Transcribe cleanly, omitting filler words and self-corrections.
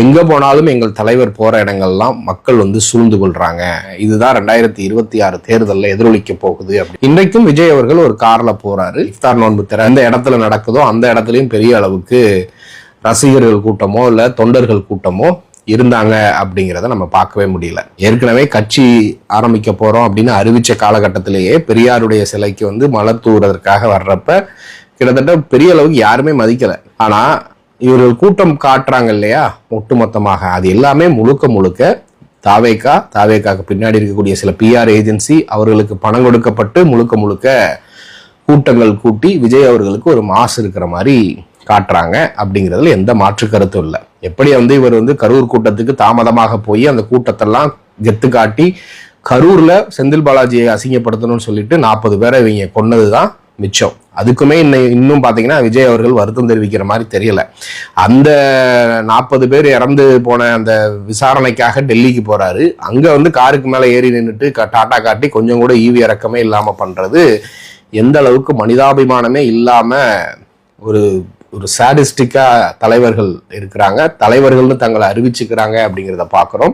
எங்க போனாலும் எங்கள் தலைவர் போற இடங்கள்லாம் மக்கள் வந்து சூழ்ந்து கொள்றாங்க. இதுதான் 2026 தேர்தலில் எதிரொலிக்க போகுது. அப்படி இன்றைக்கும் விஜய் அவர்கள் ஒரு கார்ல போறாரு. இஃப்தார் நோன்பு திற எந்த இடத்துல நடக்குதோ அந்த இடத்துலயும் பெரிய அளவுக்கு ரசிகர்கள் கூட்டமோ இல்ல தொண்டர்கள் கூட்டமோ இருந்தாங்க அப்படிங்கிறத நம்ம பார்க்கவே முடியல. ஏற்கனவே கட்சி ஆரம்பிக்க போறோம் அப்படின்னு அறிவிச்ச காலகட்டத்திலேயே பெரியாருடைய சிலைக்கு வந்து மலர் தூவுறதற்காக வர்றப்ப கிட்டத்தட்ட பெரிய அளவுக்கு யாருமே மதிக்கல. ஆனா இவர்கள் கூட்டம் காட்டுறாங்க இல்லையா, ஒட்டுமொத்தமாக அது எல்லாமே முழுக்க முழுக்க தாவேக்காக்கு பின்னாடி இருக்கக்கூடிய சில பிஆர் ஏஜென்சி அவர்களுக்கு பணம் கொடுக்கப்பட்டு முழுக்க முழுக்க கூட்டங்கள் கூட்டி விஜய் அவர்களுக்கு ஒரு மாசு இருக்கிற மாதிரி காட்டுறாங்க. அப்படிங்கிறதுல எந்த மாற்று கருத்தும் இல்லை. எப்படி வந்து இவர் வந்து கரூர் கூட்டத்துக்கு தாமதமாக போய் அந்த கூட்டத்தெல்லாம் கெத்து காட்டி கரூர்ல செந்தில் பாலாஜியை அசிங்கப்படுத்தணும்னு சொல்லிட்டு 40 பேரை இவங்க கொன்னதுதான் மிச்சம். அதுக்குமே இன்னும் பாத்தீங்கன்னா விஜய் அவர்கள் வருத்தம் தெரிவிக்கிற மாதிரி தெரியல. அந்த 40 பேர் இறந்து போன அந்த விசாரணைக்காக டெல்லிக்கு போறாரு. அங்க வந்து காருக்கு மேல ஏறி நின்றுட்டு டாட்டா காட்டி கொஞ்சம் கூட ஈவி இறக்கமே இல்லாம பண்றது எந்த அளவுக்கு மனிதாபிமானமே இல்லாம ஒரு சாடிஸ்டிக்கா தலைவர்கள் இருக்கிறாங்க, தலைவர்கள்னு தங்களை அறிவிச்சுக்கிறாங்க அப்படிங்கிறத பாக்குறோம்.